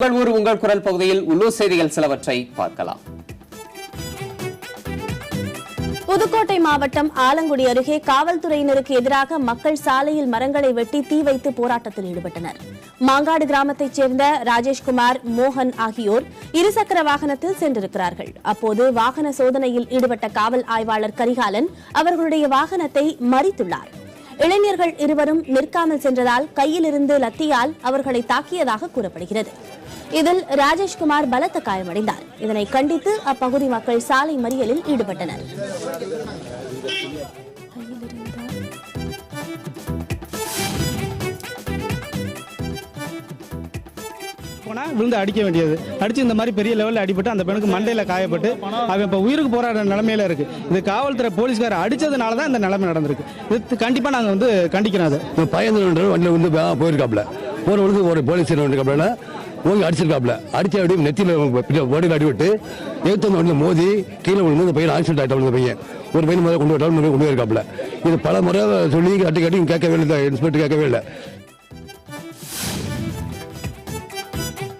உங்கள் குரல் பகுதியில் உள்ளூர் செய்திகள் சிலவற்றை பார்க்கலாம். புதுக்கோட்டை மாவட்டம் ஆலங்குடி அருகே காவல்துறையினருக்கு எதிராக மக்கள் சாலையில் மரங்களை வெட்டி தீ வைத்து போராட்டத்தில் ஈடுபட்டனர். மாங்காடு கிராமத்தைச் சேர்ந்த ராஜேஷ்குமார், மோகன் ஆகியோர் இருசக்கர வாகனத்தில் சென்றிருக்கிறார்கள். அப்போது வாகன சோதனையில் ஈடுபட்ட காவல் ஆய்வாளர் கரிகாலன் அவர்களுடைய வாகனத்தை மறித்துள்ளார். இளைஞர்கள் இருவரும் நிற்காமல் சென்றதால் கையில் இருந்து லத்தியால் அவர்களை தாக்கியதாக கூறப்படுகிறது. இதில் ராஜேஷ்குமார் பலத்த காயமடைந்தார். இதனை கண்டித்து அப்பகுதி மக்கள் சாலை மறியலில் ஈடுபட்டனர். விழுந்து அடிக்க வேண்டியது அடிச்சு இந்த மாதிரி பெரிய லெவலில் அடிபட்டு அந்த பெண்ணுக்கு மண்டையில காயப்பட்டு அவன் இப்ப உயிருக்கு போராடுற நிலைமையில இருக்கு. இது காவல்துறை போலீஸ்கார அடிச்சதுனால தான் இந்த நிலைமை நடந்திருக்கு. இது கண்டிப்பா நாங்க கண்டிக்கிறோம். அது பயந்து வண்டியில் வந்து போயிருக்காப்ல போறவங்களுக்கு ஒரு போலீஸ் இருக்காப்ல போய் அடிச்சிருக்காப்ல அடிச்சு அப்படி நெத்தியில் ஓடியில் அடிவிட்டு எழுத்து வண்டியில் மோதி கீழே விழுந்து இந்த பையன் ஆக்சிடென்ட் ஆகிட்ட பையன் ஒரு பையன் முதல்ல கொண்டு விட்டாலும் கொண்டு போயிருக்காப்ல. இது பல முறை சொல்லி கட்டி கேட்கவே இல்லை, இன்ஸ்பெக்டர் கேட்கவே இல்லை.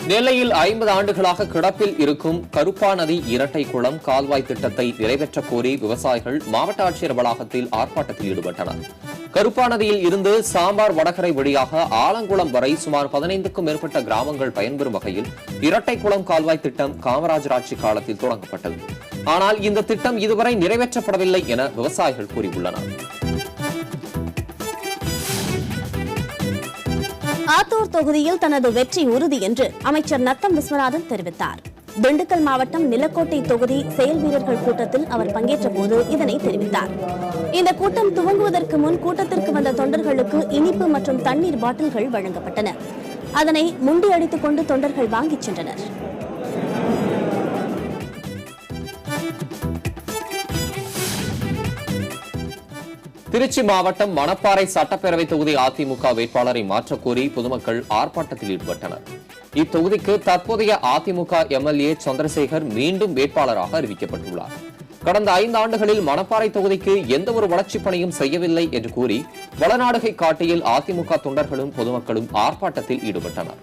நெல்லையில் 50 ஆண்டுகளாக கிடப்பில் இருக்கும் கருப்பாநதி இரட்டை குளம் கால்வாய் திட்டத்தை நிறைவேற்றக் கோரி விவசாயிகள் மாவட்ட ஆட்சியர் வளாகத்தில் ஆர்ப்பாட்டத்தில் ஈடுபட்டனர். கருப்பாநதியில் இருந்து சாம்பார் வடகரை வழியாக ஆலங்குளம் வரை சுமார் 15க்கும் மேற்பட்ட கிராமங்கள் பயன்பெறும் வகையில் இரட்டை குளம் கால்வாய் திட்டம் காமராஜர் ஆட்சி காலத்தில் தொடங்கப்பட்டது. ஆனால் இந்த திட்டம் இதுவரை நிறைவேற்றப்படவில்லை என விவசாயிகள் கூறியுள்ளனர். ஆத்தூர் தொகுதியில் தனது வெற்றி உறுதி என்று அமைச்சர் நத்தம் விஸ்வநாதன் தெரிவித்தார். திண்டுக்கல் மாவட்டம் நிலக்கோட்டை தொகுதி செயல் வீரர்கள் கூட்டத்தில் அவர் பங்கேற்ற போது இதனை தெரிவித்தார். இந்த கூட்டம் துவங்குவதற்கு முன் கூட்டத்திற்கு வந்த தொண்டர்களுக்கு இனிப்பு மற்றும் தண்ணீர் பாட்டில்கள் வழங்கப்பட்டன. அதனை முண்டியடித்துக் கொண்டு தொண்டர்கள் வாங்கிச் சென்றனர். திருச்சி மாவட்டம் மணப்பாறை சட்டப்பேரவை தொகுதி அதிமுக வேட்பாளரை மாற்றக் கோரி பொதுமக்கள் ஆர்ப்பாட்டத்தில் ஈடுபட்டனர். இத்தொகுதிக்கு தற்போதைய அதிமுக எம்எல்ஏ சந்திரசேகர் மீண்டும் வேட்பாளராக அறிவிக்கப்பட்டுள்ளார். கடந்த 5 ஆண்டுகளில் மணப்பாறை தொகுதிக்கு எந்தவொரு வளர்ச்சிப் பணியும் செய்யவில்லை என்று கூறி வளநாடுகை காட்டியில் அதிமுக தொண்டர்களும் பொதுமக்களும் ஆர்ப்பாட்டத்தில் ஈடுபட்டனர்.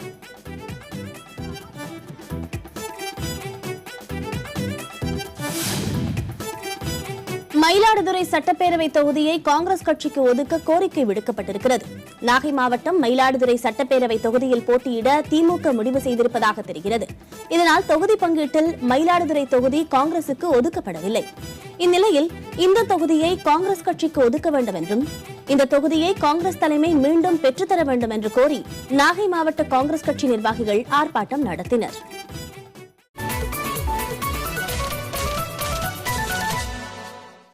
மயிலாடுதுறை சட்டப்பேரவை தொகுதியை காங்கிரஸ் கட்சிக்கு ஒதுக்க கோரிக்கை விடுக்கப்பட்டிருக்கிறது. நாகை மாவட்டம் மயிலாடுதுறை சட்டப்பேரவை தொகுதியில் போட்டியிட திமுக முடிவு செய்திருப்பதாக தெரிகிறது. இதனால் தொகுதி பங்கீட்டில் மயிலாடுதுறை தொகுதி காங்கிரசுக்கு ஒதுக்கப்படவில்லை. இந்நிலையில் இந்த தொகுதியை காங்கிரஸ் கட்சிக்கு ஒதுக்க வேண்டும் என்றும் இந்த தொகுதியை காங்கிரஸ் தலைமை மீண்டும் பெற்றுத்தர வேண்டும் என்று கோரி நாகை மாவட்ட காங்கிரஸ் கட்சி நிர்வாகிகள் ஆர்ப்பாட்டம் நடத்தினர்.